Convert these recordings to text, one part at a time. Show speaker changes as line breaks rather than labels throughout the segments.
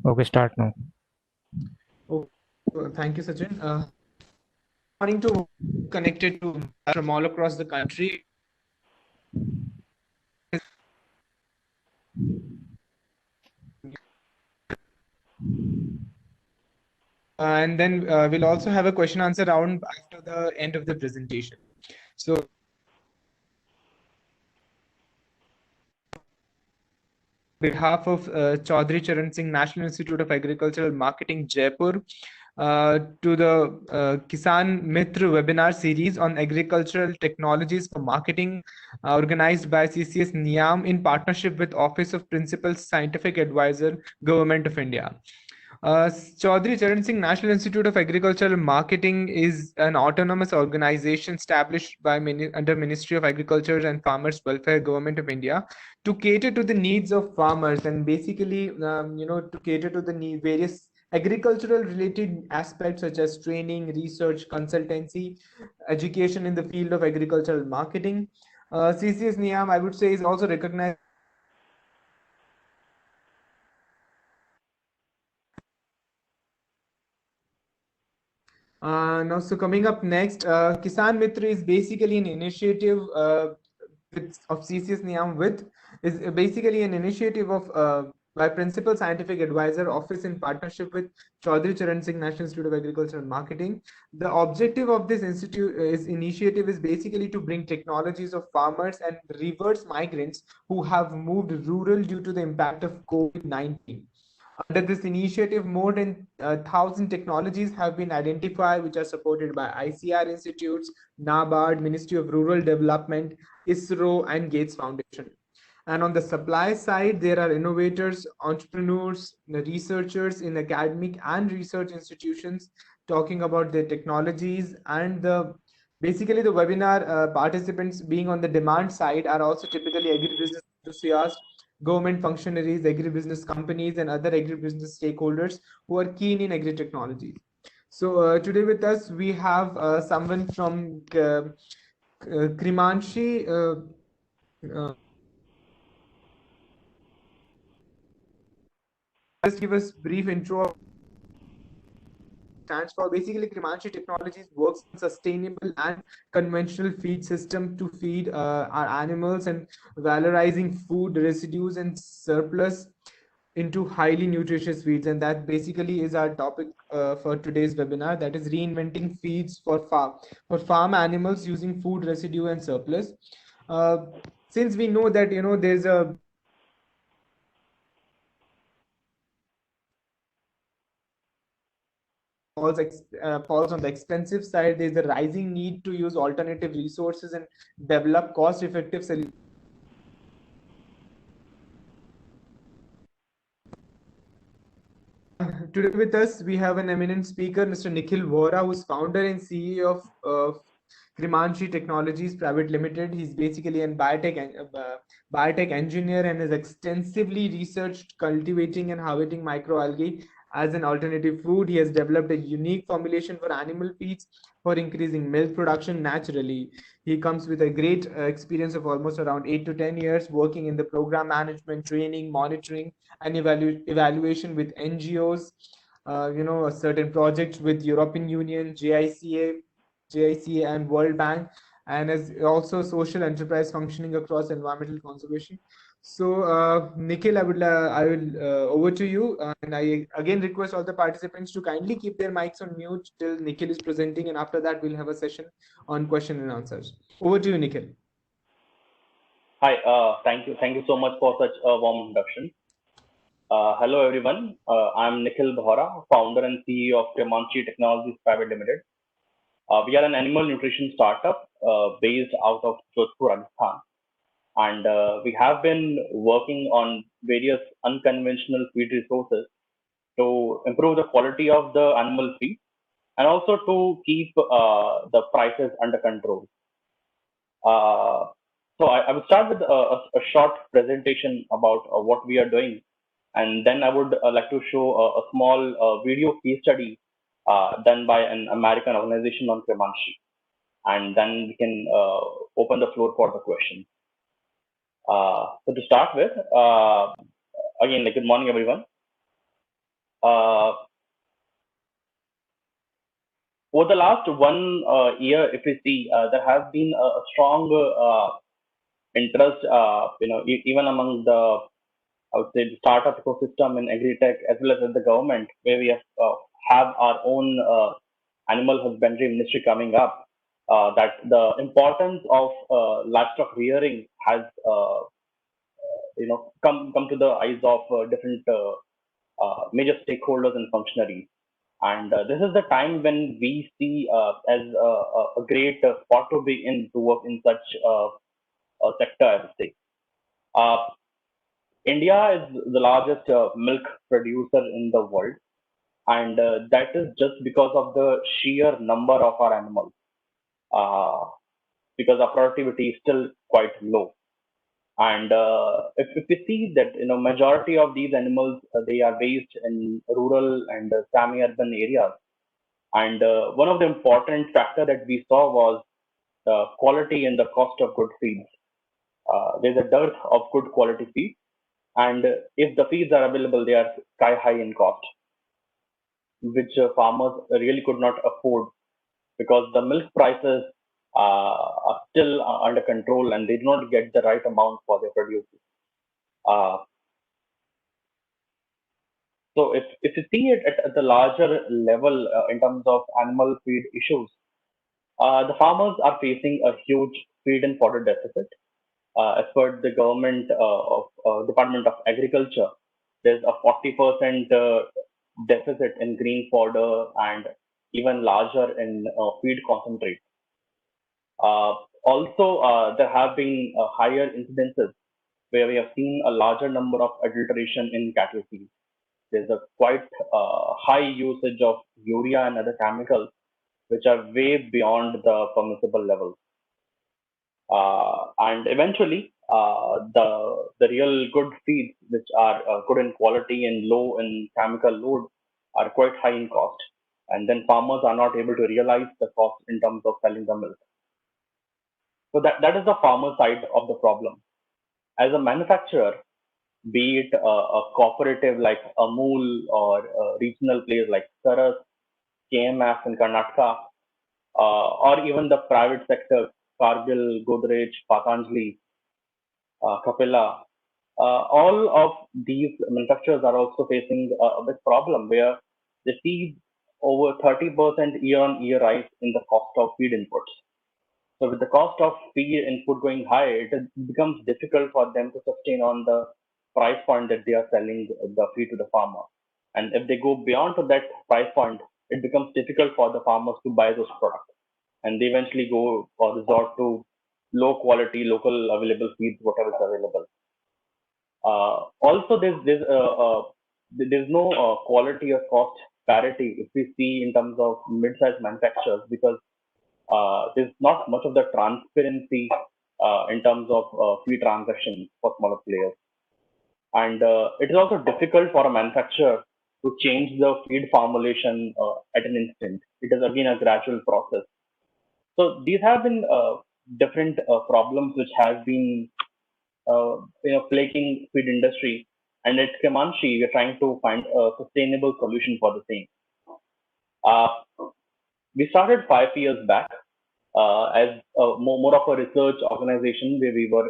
Okay, start now.
Oh, thank you, Sachin. Wanting to connected to from all across the country. And then we'll also have a question answer round after the end of the presentation. So, on behalf of Chaudhary Charan Singh National Institute of Agricultural Marketing, Jaipur, to the Kisan Mitra webinar series on agricultural technologies for marketing, organized by CCS NIAM in partnership with Office of Principal Scientific Advisor, Government of India. Chaudhary Charan Singh National Institute of Agricultural Marketing is an autonomous organization established by under Ministry of Agriculture and Farmers Welfare, Government of India, to cater to the needs of farmers and basically, to cater to the various agricultural related aspects such as training, research, consultancy, education in the field of agricultural marketing. CCS NIAM, I would say, is also recognized. Now, so coming up next, Kisan Mitra is basically an initiative of CCS NIAM with is basically an initiative of by Principal Scientific Advisor Office in partnership with Chaudhary Charan Singh National Institute of Agriculture and Marketing. The objective of this initiative is basically to bring technologies of farmers and reverse migrants who have moved rural due to the impact of COVID-19. Under this initiative, more than 1,000 technologies have been identified, which are supported by ICR institutes, NABARD, Ministry of Rural Development, ISRO, and Gates Foundation. And on the supply side, there are innovators, entrepreneurs, researchers in academic and research institutions talking about their technologies. And the basically the webinar participants being on the demand side are also typically agribusiness enthusiasts, government functionaries, agribusiness companies, and other agribusiness stakeholders who are keen in agri technologies. So today with us we have someone from Krimanshi. Uh, just give us brief intro. Stands for basically Krimanshi Technologies works on sustainable and conventional feed system to feed our animals and valorizing food residues and surplus into highly nutritious feeds, and that basically is our topic for today's webinar, that is reinventing feeds for farm animals using food residue and surplus. uh, since we know that there's a falls on the expensive side, there's a rising need to use alternative resources and develop cost effective solutions. Today with us, we have an eminent speaker, Mr. Nikhil Vora, who's founder and CEO of Krimanshi Technologies Private Limited. He's basically a biotech engineer and has extensively researched cultivating and harvesting microalgae as an alternative food. He has developed a unique formulation for animal feeds for increasing milk production naturally. He comes with a great experience of almost around 8 to 10 years working in the program management, training, monitoring, and evaluation with NGOs, certain projects with European Union, JICA, and World Bank, and as also social enterprise functioning across environmental conservation. So, Nikhil, I will over to you, and I again request all the participants to kindly keep their mics on mute till Nikhil is presenting, and after that we'll have a session on question and answers. Over to you, Nikhil.
Hi, thank you so much for such a warm introduction. Hello everyone, I'm Nikhil Bahora, founder and CEO of Krimanshi Technologies Private Limited. We are an animal nutrition startup based out of Jodhpur, Rajasthan, and we have been working on various unconventional feed resources to improve the quality of the animal feed and also to keep the prices under control. Uh, I will start with a short presentation about what we are doing, and then I would like to show a small video case study done by an American organization on Krimanshi, and then we can open the floor for the questions. To start with, again, like, good morning, everyone. Over the last 1 year, if we see, there has been a strong interest, even among the, I would say, the startup ecosystem in agri-tech as well as in the government, where we have our own animal husbandry ministry coming up. That the importance of livestock rearing has, come to the eyes of different major stakeholders and functionaries. And this is the time when we see as a great spot to be in to work in such a sector, I would say. Uh, India is the largest milk producer in the world, and that is just because of the sheer number of our animals, uh, because our productivity is still quite low. And if we see that, majority of these animals, they are based in rural and semi-urban areas. And one of the important factor that we saw was the quality and the cost of good feeds. There's a dearth of good quality feed, and if the feeds are available, they are sky high in cost, which farmers really could not afford because the milk prices are still under control and they do not get the right amount for their produce. Uh, so if you see it at the larger level in terms of animal feed issues, the farmers are facing a huge feed and fodder deficit. As per the government of Department of Agriculture, there's a 40% deficit in green fodder and even larger in feed concentrate. Also, there have been higher incidences where we have seen a larger number of adulteration in cattle feed. There's a quite high usage of urea and other chemicals which are way beyond the permissible levels. And eventually, the real good feeds, which are good in quality and low in chemical load, are quite high in cost. And then farmers are not able to realize the cost in terms of selling the milk. So that is the farmer side of the problem. As a manufacturer, be it a cooperative like Amul or regional players like Saras, KMF in Karnataka, or even the private sector, Cargill, Godrej, Patanjali, Capella, all of these manufacturers are also facing a big problem where they see over 30% year-on-year rise in the cost of feed inputs. So with the cost of feed input going high, it becomes difficult for them to sustain on the price point that they are selling the feed to the farmer. And if they go beyond to that price point, it becomes difficult for the farmers to buy those products. And they eventually go or resort to low quality, local available feeds, whatever is available. Also, there's no quality or cost parity if we see in terms of mid-sized manufacturers because there's not much of the transparency in terms of fee transactions for smaller players. And it is also difficult for a manufacturer to change the feed formulation at an instant. It is again a gradual process. So these have been different problems which have been plaguing feed industry. And at Kemanshi, we're trying to find a sustainable solution for the same. Uh, we started 5 years back as more of a research organization where we were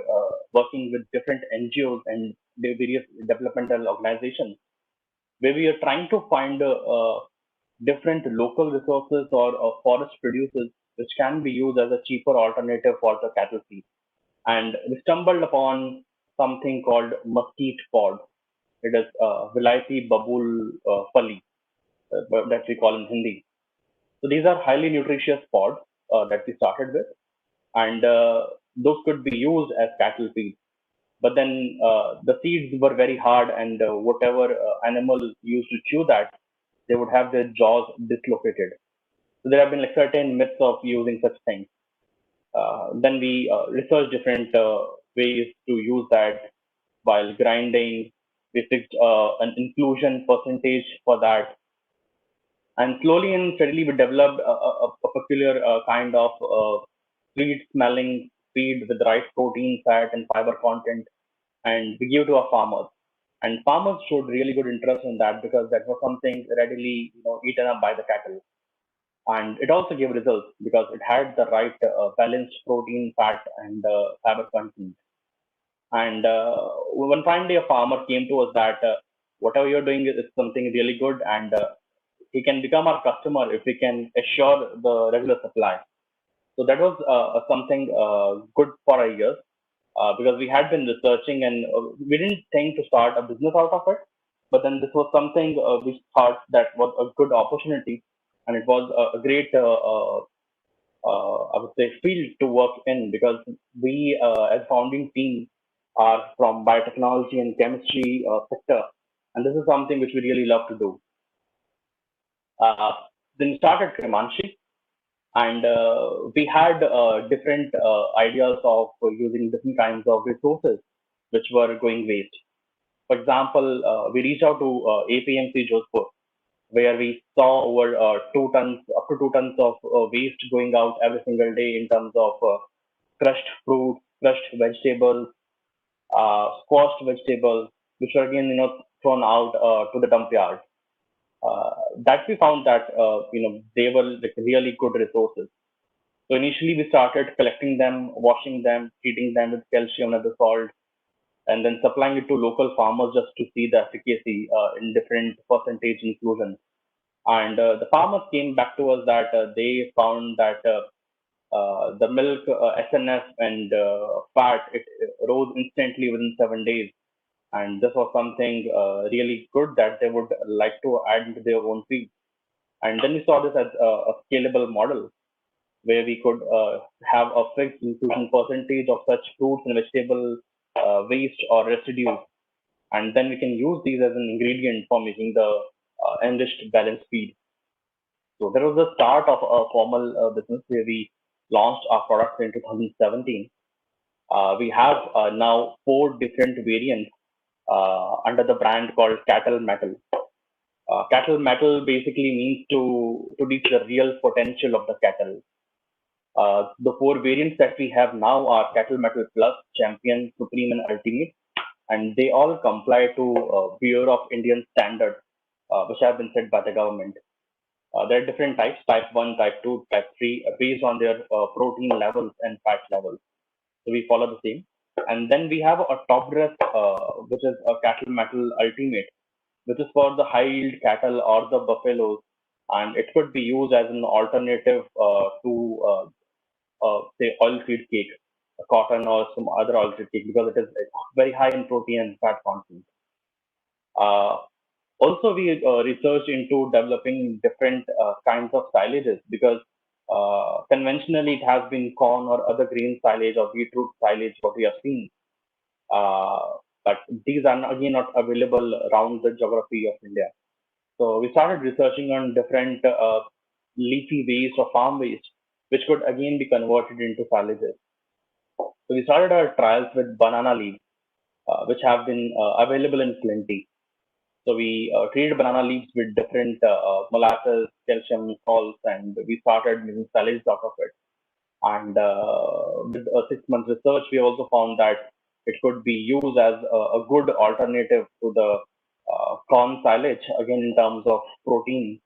working with different NGOs and various developmental organizations, where we are trying to find different local resources or forest producers which can be used as a cheaper alternative for the cattle feed. And we stumbled upon something called mesquite pod. It is Vilayati Babul Pali that we call in Hindi. So these are highly nutritious pods that we started with, and those could be used as cattle feed. But then the seeds were very hard, and whatever animal used to chew that, they would have their jaws dislocated. So there have been like certain myths of using such things. Then we researched different ways to use that while grinding. We fixed an inclusion percentage for that. And slowly and steadily, we developed a peculiar kind of sweet smelling feed with the right protein, fat, and fiber content. And we give to our farmers. And farmers showed really good interest in that because that was something readily eaten up by the cattle. And it also gave results because it had the right balanced protein, fat, and fiber content. And one fine day, a farmer came to us that whatever you're doing is something really good, and he can become our customer if we can assure the regular supply. So that was something good for our years because we had been researching and we didn't think to start a business out of it. But then this was something we thought that was a good opportunity, and it was a great, I would say, field to work in because we, as founding team, are from biotechnology and chemistry sector, and this is something which we really love to do. Uh, then we started Kremanshi, and we had different ideas of using different kinds of resources which were going waste. For example, we reached out to APMC Jodhpur, where we saw over 2 tons, up to 2 tons of waste going out every single day in terms of crushed fruit, crushed vegetables, squashed vegetables, which were again thrown out to the dump yard. That we found that they were like really good resources. So initially we started collecting them, washing them, treating them with calcium and the salt, and then supplying it to local farmers just to see the efficacy in different percentage inclusions. And the farmers came back to us that they found that the milk, SNF, and fat it rose instantly within 7 days. And this was something really good that they would like to add into their own feed. And then we saw this as a scalable model where we could have a fixed inclusion percentage of such fruits and vegetable waste or residues. And then we can use these as an ingredient for making the enriched balanced feed. So there was the start of a formal business where we launched our products in 2017. We have now 4 different variants under the brand called Cattle Metal. Cattle Metal basically means to reach the real potential of the cattle. The 4 variants that we have now are Cattle Metal Plus, Champion, Supreme, and Ultimate, and they all comply to Bureau of Indian standards, which have been set by the government. There are different types, type 1, type 2, type 3, based on their protein levels and fat levels. So we follow the same. And then we have a top dress, which is a Cattle Metal Ultimate, which is for the high yield cattle or the buffaloes. And it could be used as an alternative to, say, oil feed cake, cotton, or some other oil feed cake because it is very high in protein and fat content. Uh, Also, we researched into developing different kinds of silages because conventionally it has been corn or other grain silage or beetroot silage what we have seen. Uh, but these are again not available around the geography of India. So we started researching on different leafy waste or farm waste, which could again be converted into silages. So we started our trials with banana leaves, which have been available in plenty. So we treated banana leaves with different molasses, calcium, salts, and we started making salads out of it. And with a 6 month research, we also found that it could be used as a good alternative to the corn silage, again in terms of protein,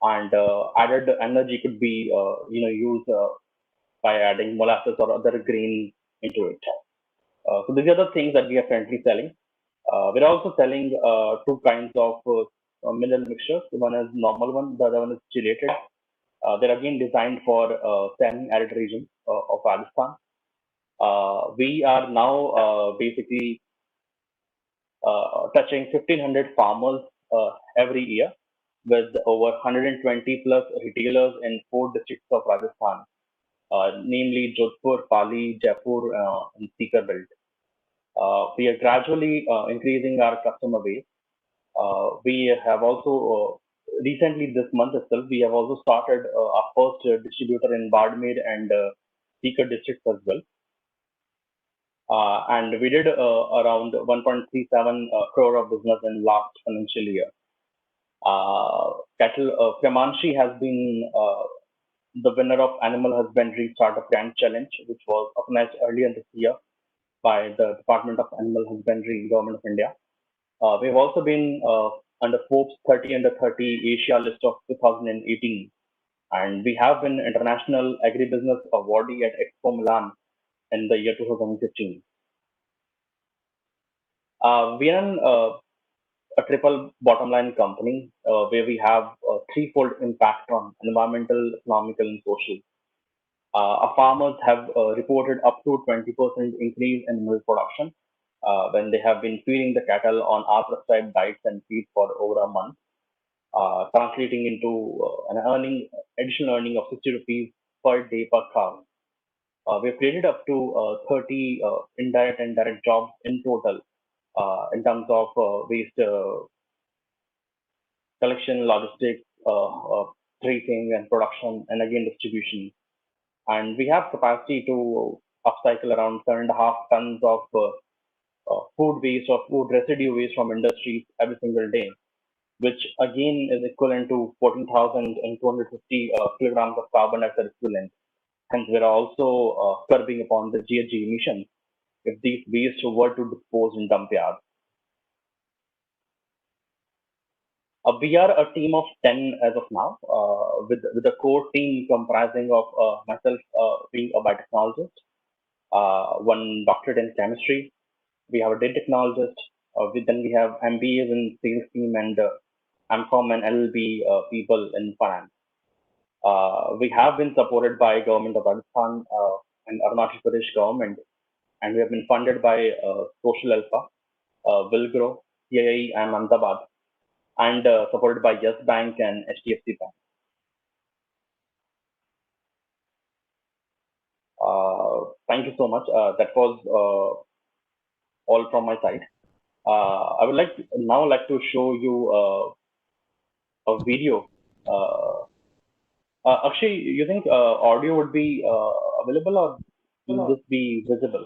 and added energy could be used by adding molasses or other grain into it. So these are the things that we are currently selling. We're also selling 2 kinds of mineral mixtures. One is normal one, the other one is chelated. They're again designed for semi-arid regions of Rajasthan. We are now basically touching 1,500 farmers every year with over 120 plus retailers in 4 districts of Rajasthan, namely Jodhpur, Pali, Jaipur, and Sikar belt. We are gradually increasing our customer base. We have also recently this month itself, we have also started our first distributor in Badmer and Sikar districts as well. And we did around 1.37 crore of business in last financial year. Kremanshi has been the winner of Animal Husbandry Startup Grand Challenge, which was organized earlier this year by the Department of Animal Husbandry, Government of India. We've also been under Forbes 30 under 30 Asia list of 2018, and we have been International Agribusiness Awardee at Expo Milan in the year 2015. We are a triple bottom line company where we have a threefold impact on environmental, economical, and social. Our farmers have reported up to 20% increase in milk production when they have been feeding the cattle on our prescribed diets and feed for over a month, translating into an additional earning of 60 rupees per day per cow. We've created up to 30 indirect and direct jobs in total in terms of waste collection, logistics, treating and production, and again distribution. And we have capacity to upcycle around 7.5 tons of food waste or food residue waste from industries every single day, which again is equivalent to 14,250 kilograms of carbon dioxide equivalent. Hence, we're also curbing upon the GHG emissions if these waste were to dispose in dump yards. We are a team of 10 as of now, with a core team comprising of myself being a biotechnologist, one doctorate in chemistry. We have a data technologist. Then we have MBAs in sales team and MCOM and LLB people in finance. We have been supported by government of Rajasthan and Arunachal Pradesh government, and we have been funded by Social Alpha, Wilgrow, CII, and Ahmedabad, and supported by Yes Bank and HDFC Bank. Thank you so much. That was all from my side. I would now like to show you a video. Akshay, you think audio would be available or will this be visible?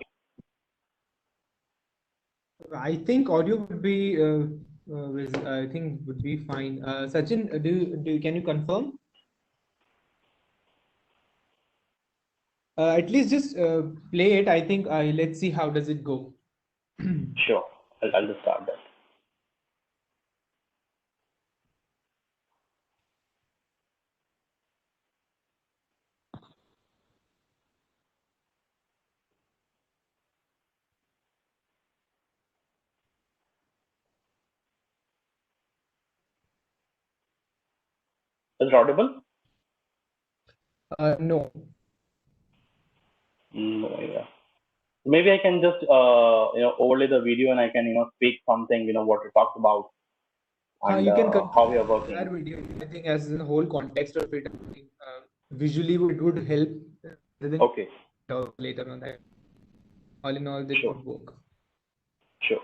I think audio would be I think would be fine. Sachin, can you confirm? At least just play it. I think let's see how does it go.
Sure, I'll just start that. Is it audible?
No.
No, yeah. Maybe I can just overlay the video and I can speak something what we talked about and
You can
how we are working.
That video, I think, as in the whole context of it, I think, visually it would help.
Okay.
Later on that. All in all, this would work.
Sure.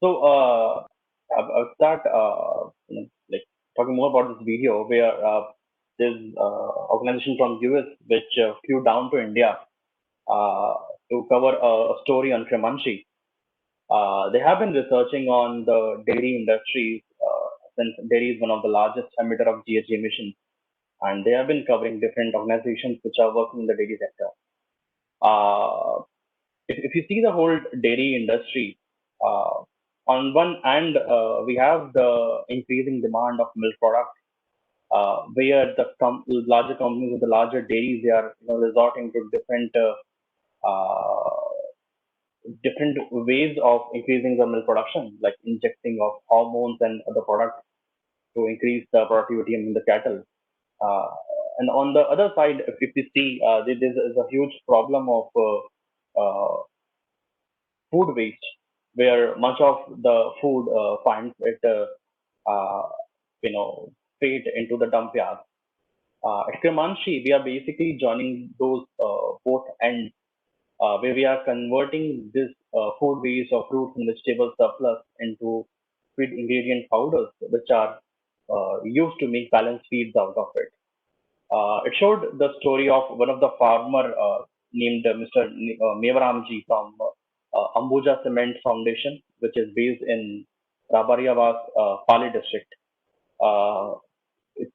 I'll start like talking more about this video where this organization from US which flew down to India uh, to cover a story on Cremanchi. They have been researching on the dairy industry since dairy is one of the largest emitter of GHG emissions, and they have been covering different organizations which are working in the dairy sector. If you see the whole dairy industry, uh, on one hand, we have the increasing demand of milk products, where the larger companies with the larger dairies, they are resorting to uh, different ways of increasing the milk production, like injecting of hormones and other products to increase the productivity in the cattle. Uh, and on the other side, if you see, there is a huge problem of food waste, where much of the food finds it, you know, straight into the dump yard. At Cremanchi, we are basically joining those both ends, where we are converting this food waste of fruits and vegetable surplus into feed ingredient powders, which are used to make balanced feeds out of it. It showed the story of one of the farmer named Mr. Mevaramji from Ambuja Cement Foundation, which is based in Rabariawaz, Pali district. Uh, it,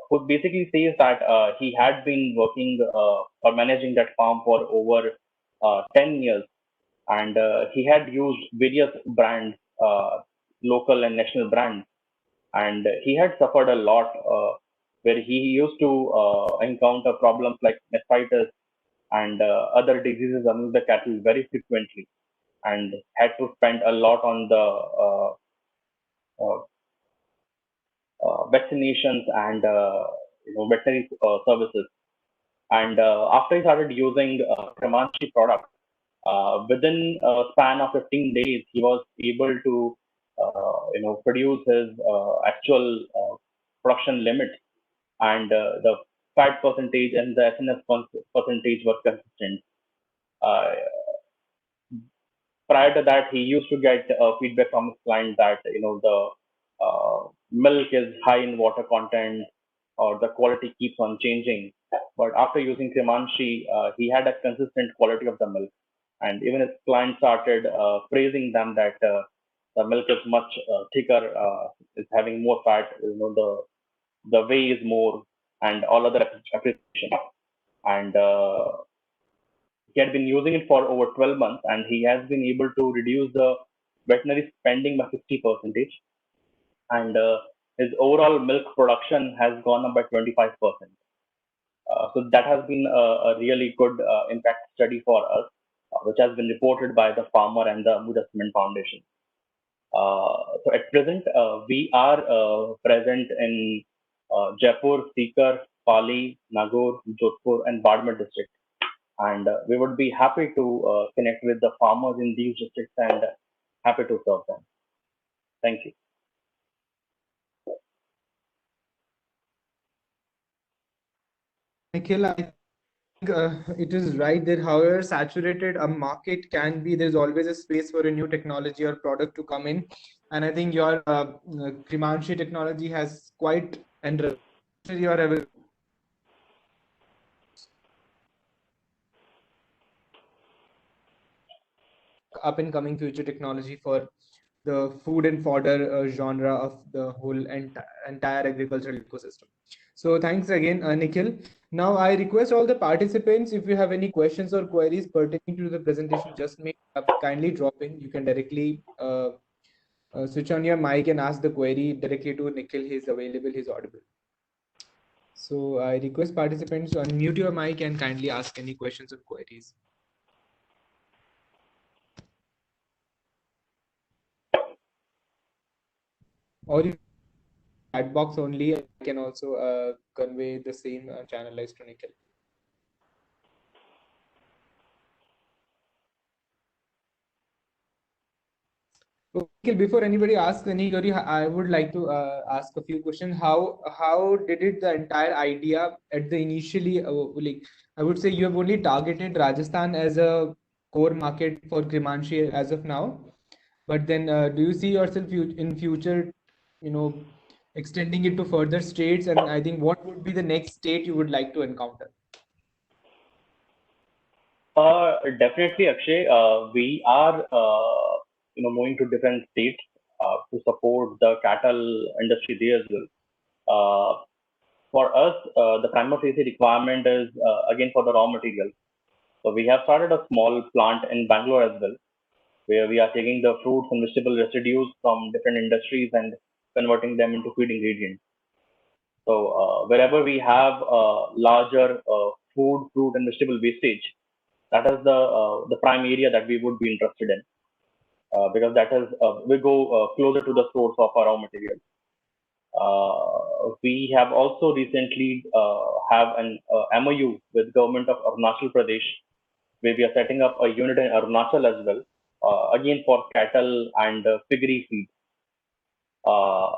who basically says that he had been working or managing that farm for over 10 years, and he had used various brands, local and national brands, and he had suffered a lot, where he used to encounter problems like mastitis and other diseases among the cattle very frequently, and had to spend a lot on the uh, vaccinations and veterinary services. And after he started using Cremanchi product, within a span of 15 days, he was able to produce his actual production limit, and the fat percentage and the SNS percentage were consistent. Uh, Prior to that, he used to get feedback from his client that the milk is high in water content, or the quality keeps on changing. But after using Cremanchi, he had a consistent quality of the milk, and even his client started praising them that the milk is much thicker, is having more fat, the whey is more, and all other appreciation. And he had been using it for over 12 months, and he has been able to reduce the veterinary spending by 50%, and his overall milk production has gone up by 25%. So that has been a really good impact study for us, which has been reported by the farmer and the Ambuja Cement Foundation. So at present, we are present in Jaipur, Sikar, Pali, Nagaur, Jodhpur, and Badmer district. And we would be happy to connect with the farmers in these districts and happy to serve them. Thank you.
Nikhil, I think it is right that however saturated a market can be, there's always a space for a new technology or product to come in. And I think your Cremanchi technology has quite and your up and coming future technology for the food and fodder genre of the whole entire agricultural ecosystem. So thanks again, Nikhil. Now I request all the participants, if you have any questions or queries pertaining to the presentation just made, kindly drop in. You can directly switch on your mic and ask the query directly to Nikhil. He's available, he's audible. So I request participants to unmute your mic and kindly ask any questions or queries. Or you chat box only, I can also convey the same channelized to Nikhil. Okay, before anybody asks any query, I would like to ask a few questions. How did it the entire idea at the initially like I would say you have only targeted Rajasthan as a core market for Cremanchi as of now, But then, do you see yourself in future, extending it to further states? And I think what would be the next state you would like to encounter?
Definitely, Akshay. We are, moving to different states to support the cattle industry there as well. For us, the primary requirement is again for the raw material. So we have started a small plant in Bangalore as well, where we are taking the fruits and vegetable residues from different industries and converting them into feed ingredients. So wherever we have larger food, fruit, and vegetable wastage, that is the prime area that we would be interested in, because that is we go closer to the source of our raw material. We have also recently have an MOU with government of Arunachal Pradesh, where we are setting up a unit in Arunachal as well, again for cattle and piggery feed. Uh,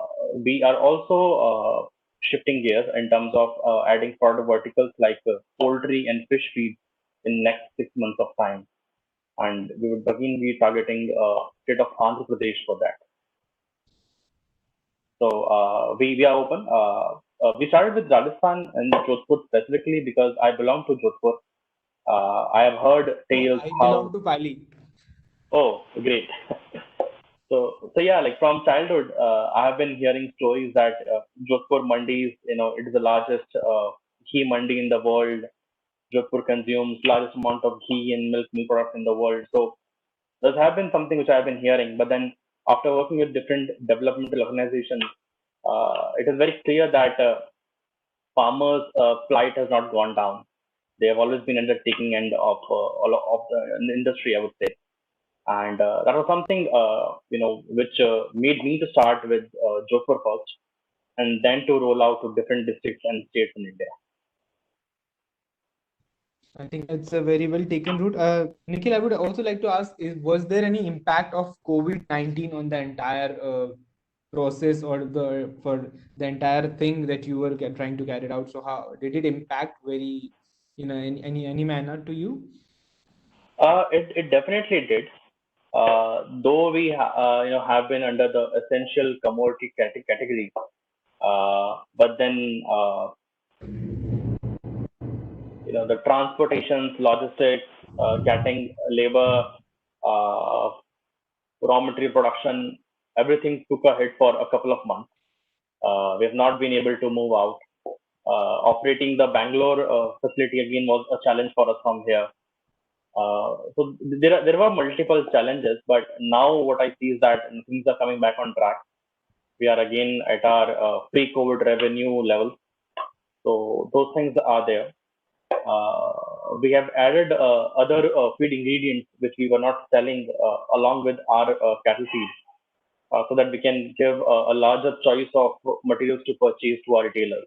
we are also shifting gears in terms of adding further verticals like poultry and fish feed in next 6 months of time, and we would again be targeting state of Andhra Pradesh for that. So we are open. We started with Rajasthan and Jodhpur specifically because I belong to Jodhpur. I have heard
Oh,
tales
I belong
how.
to Pali.
Oh, great. So yeah, like from childhood, I have been hearing stories that Jodhpur mandis, it is the largest ghee mandi in the world. Jodhpur consumes largest amount of ghee and milk products in the world. So those have been something which I have been hearing. But then after working with different developmental organizations, it is very clear that farmers' plight has not gone down. They have always been undertaking end of all of the industry, I would say, and that was something which made me to start with Jodhpur first, and then to roll out to different districts and states in India.
I think that's a very well taken route. Nikhil, I would also like to ask, was there any impact of COVID-19 on the entire process or for the entire thing that you were trying to carry out? So how did it impact very, in any manner to you?
It definitely did. Though we have been under the essential commodity category, but then the transportations, logistics, getting labor, uh, raw material production, everything took a hit for a couple of months. We have not been able to move out. Operating the Bangalore facility again was a challenge for us from here. So there were multiple challenges, but now what I see is that things are coming back on track. We are again at our pre-COVID revenue levels. So those things are there. We have added other feed ingredients which we were not selling along with our cattle feed, so that we can give a larger choice of materials to purchase to our retailers.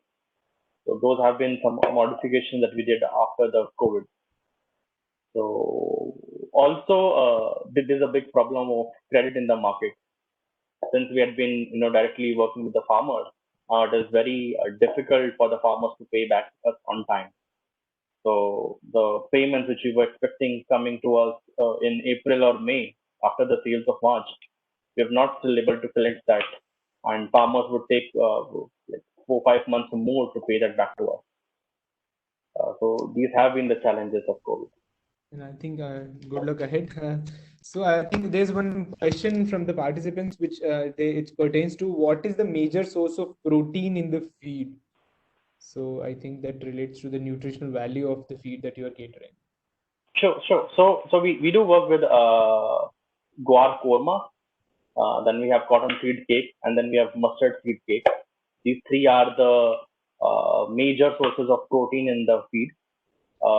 So those have been some modifications that we did after the COVID. So also there's a big problem of credit in the market. Since we had been directly working with the farmers, it is very difficult for the farmers to pay back us on time. So the payments which we were expecting coming to us in April or May after the sales of March, we have not still able to collect that, and farmers would take like 4 5 months or more to pay that back to us. So these have been the challenges of COVID.
And I think good luck ahead. So I think there's one question from the participants which it pertains to what is the major source of protein in the feed? So I think that relates to the nutritional value of the feed that you are catering.
Sure. So we do work with guar korma. Then we have cotton seed cake, and then we have mustard seed cake. These three are the major sources of protein in the feed.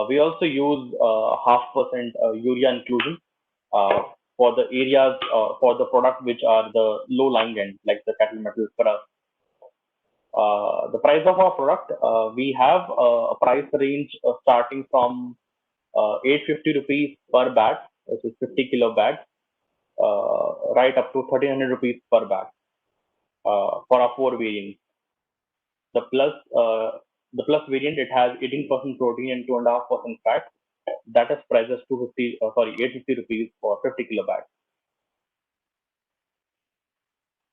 We also use 0.5% urea inclusion uh, for the areas for the product which are the low lying end, like the cattle metal for us. The price of our product, we have a price range starting from 850 rupees per bag, which is 50 kilo bag, right up to 1300 rupees per bag for our four variants. The plus the plus variant, it has 18% protein and 2.5% fat. That is prices 250 sorry 850 rupees for 50 kilo bag.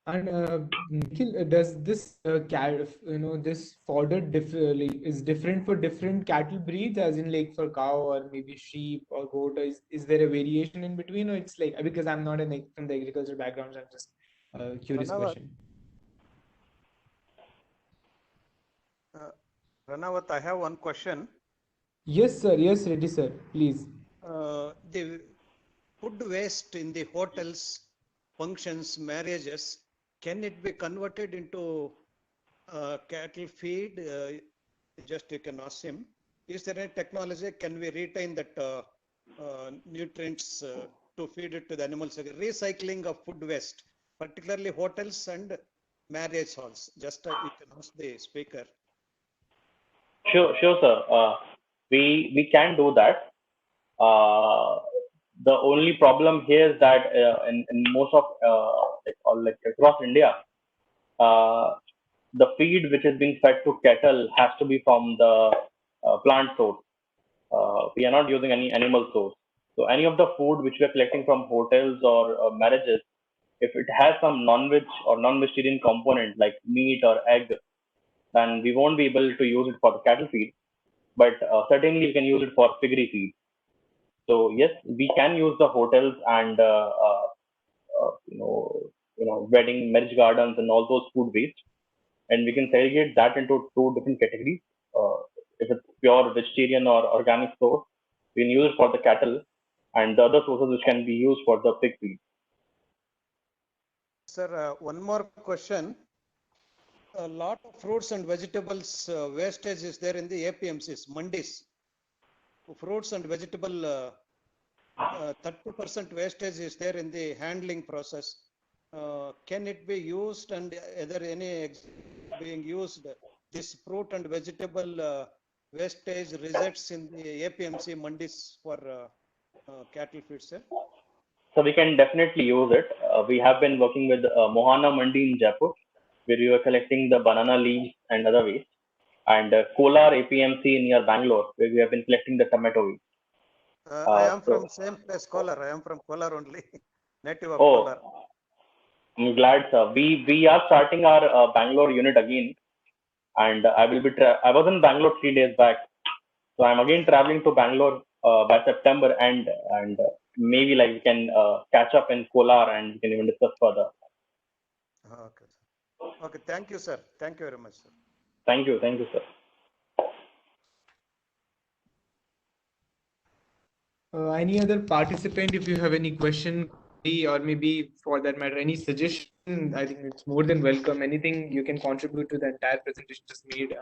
And Nikhil, does this this fodder is different for different cattle breeds, as in like for cow or maybe sheep or goat? Or is there a variation in between, or it's like, because I'm not from the agriculture background, so I'm just curious question.
Ranawat, I have one question.
Yes, sir. Yes, Reddy sir. Please.
The food waste in the hotels, functions, marriages, can it be converted into cattle feed? Just you can ask him. Is there any technology? Can we retain that nutrients to feed it to the animals? Recycling of food waste, particularly hotels and marriage halls. Just you can ask the speaker.
Sure, sir. We can do that. The only problem here is that in most of like across India, the feed which is being fed to cattle has to be from the plant source. We are not using any animal source. So any of the food which we are collecting from hotels or marriages, if it has some non-veg or non-vegetarian component like meat or egg, then we won't be able to use it for the cattle feed. But certainly you can use it for piggery feed. So yes, we can use the hotels and uh, you know wedding, marriage gardens, and all those food waste, and we can segregate that into two different categories. Uh, if it's pure vegetarian or organic source, we can use it for the cattle, and the other sources which can be used for the pig feed.
Sir, one more question. A lot of fruits and vegetables wastage is there in the APMCs, mandis. Fruits and vegetable 30% wastage is there in the handling process. Can it be used, and are there any being used? This fruit and vegetable wastage results in the APMC mandis for cattle feed, sir?
So we can definitely use it. We have been working with Mohana Mandi in Jaipur, where we were collecting the banana leaves and other waste, and Kolar APMC near Bangalore, where we have been collecting the tomato waste.
I am from
So,
same place, Kolar. I am from Kolar only, native of
oh,
Kolar.
I'm glad, sir. We are starting our Bangalore unit again, and I will be. I was in Bangalore 3 days back, so I'm again traveling to Bangalore by September end, and maybe like we can catch up in Kolar and we can even discuss further.
Okay, sir. Okay, thank you, sir. Thank you very much, sir.
Thank you, sir.
Any other participant, if you have any question, or maybe for that matter, any suggestion, I think it's more than welcome. Anything you can contribute to the entire presentation just made.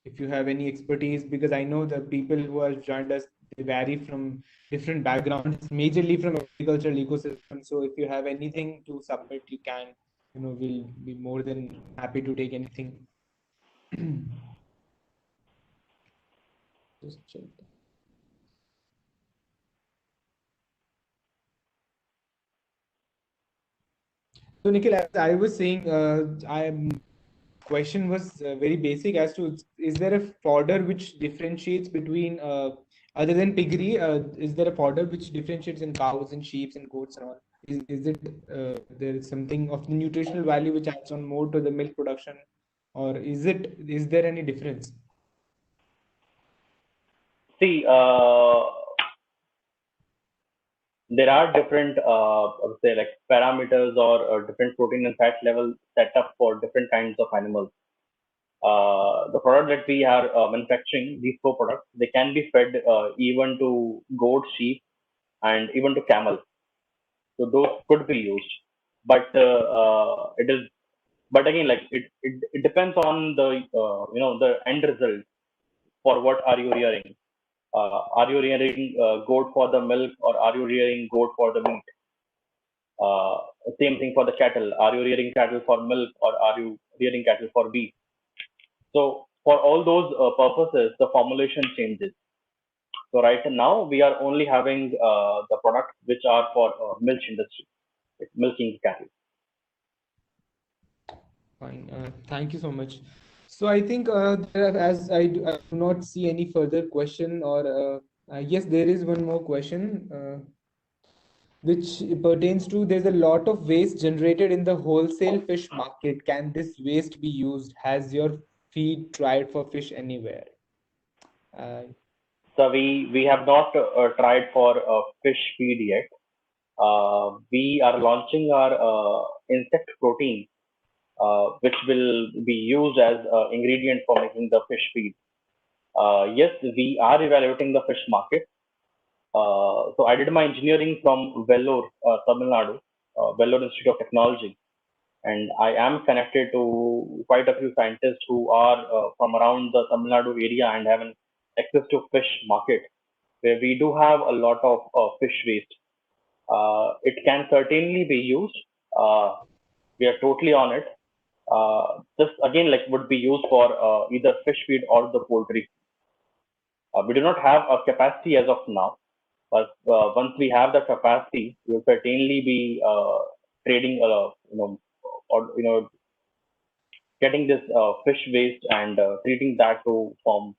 If you have any expertise, because I know the people who have joined us, they vary from different backgrounds, majorly from agricultural ecosystem. So if you have anything to submit, you can, we'll be more than happy to take anything. Just check. So Nikhil, as I was saying, question was very basic as to, is there a fodder which differentiates between other than piggery? Is there a fodder which differentiates in cows and sheep and goats and all? Is it there is something of the nutritional value which adds on more to the milk production, or is there any difference?
See, there are different, I would say, like parameters or different protein and fat levels set up for different kinds of animals. The product that we are manufacturing, these co-products, they can be fed even to goat, sheep, and even to camel. So those could be used, but it is. But again, like it depends on the the end result. For what are you rearing? Are you rearing goat for the milk, or are you rearing goat for the meat? Uh, Same thing for the cattle. Are you rearing cattle for milk, or are you rearing cattle for beef? So for all those purposes, the formulation changes. So right now we are only having the products which are for milk industry, like milking cattle.
Fine. Thank you so much. So I think as I do not see any further question, or yes, there is one more question. which pertains to there's a lot of waste generated in the wholesale fish market. Can this waste be used? Has your feed tried for fish anywhere? Uh,
So we have not tried for fish feed yet. We are launching our insect protein, which will be used as ingredient for making the fish feed. Yes, we are evaluating the fish market. So I did my engineering from Vellore, Tamil Nadu, Vellore Institute of Technology, and I am connected to quite a few scientists who are from around the Tamil Nadu area and have an access to fish market, where we do have a lot of fish waste. It can certainly be used. We are totally on it. This again like would be used for either fish feed or the poultry. We do not have a capacity as of now, but once we have the capacity, we will certainly be trading, or getting this fish waste and treating that to form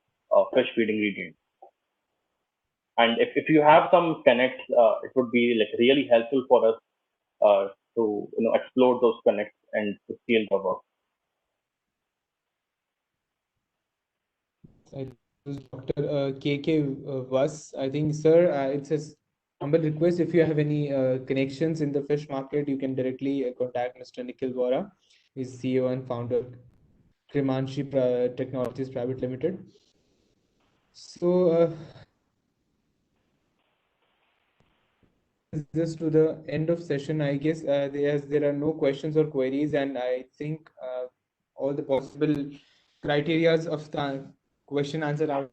fish feed ingredient. And if you have some connects, it would be like really helpful for us to explore those connects and to scale the work.
I was Dr. KK Vas. I think, sir, it's a humble request. If you have any connections in the fish market, you can directly contact Mr. Nikhil Vora. He's CEO and founder of Krimanshi Technologies Private Limited. So, just to the end of session, I guess there are no questions or queries, and I think all the possible criterias of the question answer are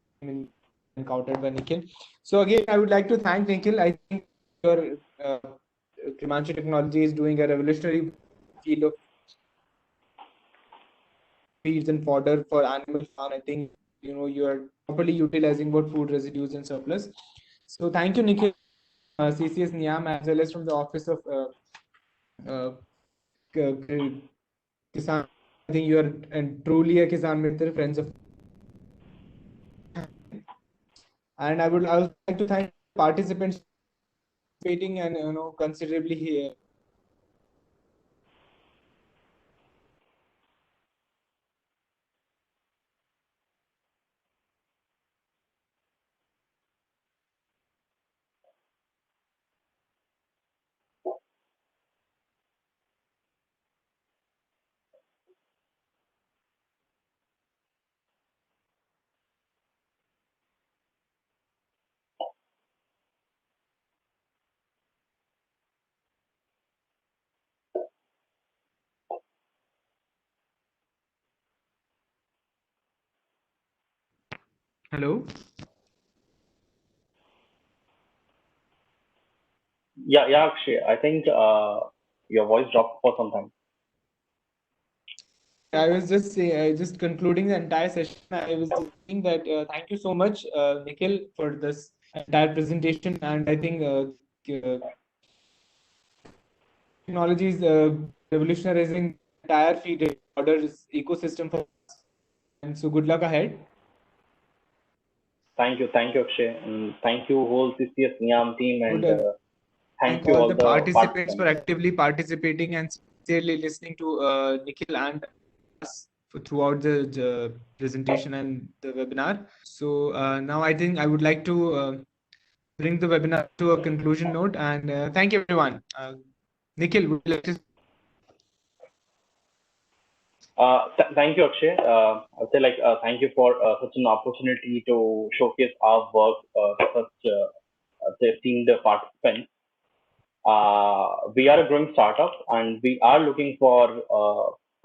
encountered by Nikhil. So again, I would like to thank Nikhil. I think your Krimanshi Technology is doing a revolutionary field of feeds and fodder for animal farm. I think you are properly utilizing both food residues and surplus. So thank you, Nikhil, CCS Niam, as well as from the office of Kisan. I think you are truly a Kisan Mitra, friends of. And I would also like to thank participants participating and considerably here. Hello.
Yeah, Akshay. I think your voice dropped for some time.
I was just concluding the entire session. I was just saying that thank you so much, Nikhil, for this entire presentation. And I think technology is revolutionizing the entire feed orders ecosystem for us. And so good luck ahead.
Thank you, Akshay, and thank you whole CCS Niam team, and thank you
all
all
the
the
participants for actively participating and sincerely listening to Nikhil and us throughout the presentation and the webinar. So now I think I would like to bring the webinar to a conclusion note, and thank you everyone. Nikhil, would you like to?
Thank you, Akshay. I'll say thank you for such an opportunity to showcase our work to such esteemed participants. We are a growing startup, and we are looking for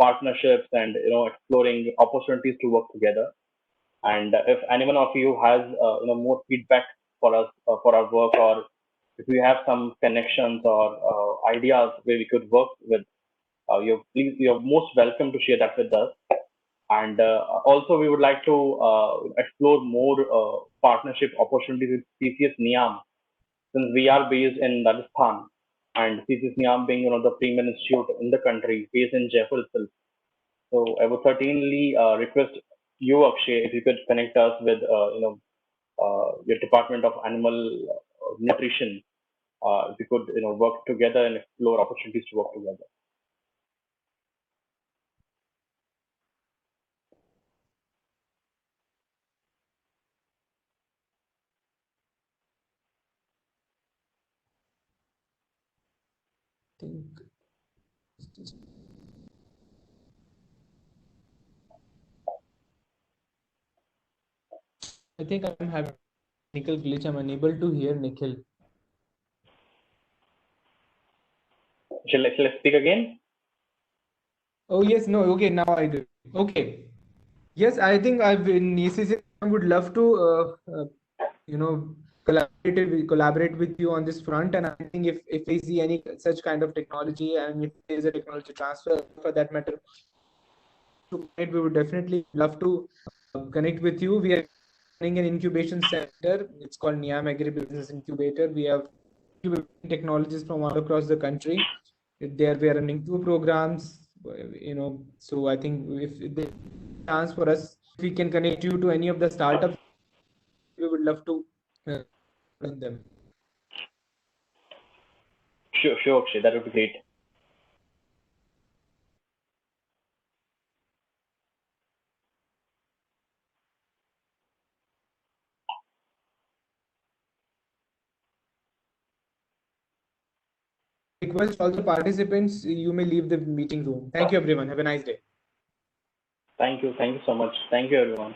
partnerships and exploring opportunities to work together. And if anyone of you has more feedback for us for our work, or if you have some connections or ideas where we could work with, you're most welcome to share that with us. And also, we would like to explore more partnership opportunities with CCS Niam, since we are based in Rajasthan, and CCS Niam being one of the premier institute in the country, based in Jaipur itself. So I would certainly request you, Akshay, if you could connect us with your Department of Animal Nutrition, if we could work together and explore opportunities to work together.
I think I'm having a technical glitch. I'm unable to hear Nikhil.
Shall I speak again?
Oh yes, no, okay, now I do. Okay. Yes, I think I've in ECC I would love to collaborate with you on this front. And I think if we see any such kind of technology, and if there is a technology transfer for that matter, we would definitely love to connect with you. We are running an incubation center. It's called Niam Agribusiness Incubator. We have technologies from all across the country. There we are running 2 programs, so I think if the chance for us, if we can connect you to any of the startups, we would love to run them.
Sure, Akshay, that would be great.
Request all the participants, you may leave the meeting room. Thank you, everyone. Have a nice day.
Thank you so much. Thank you, everyone.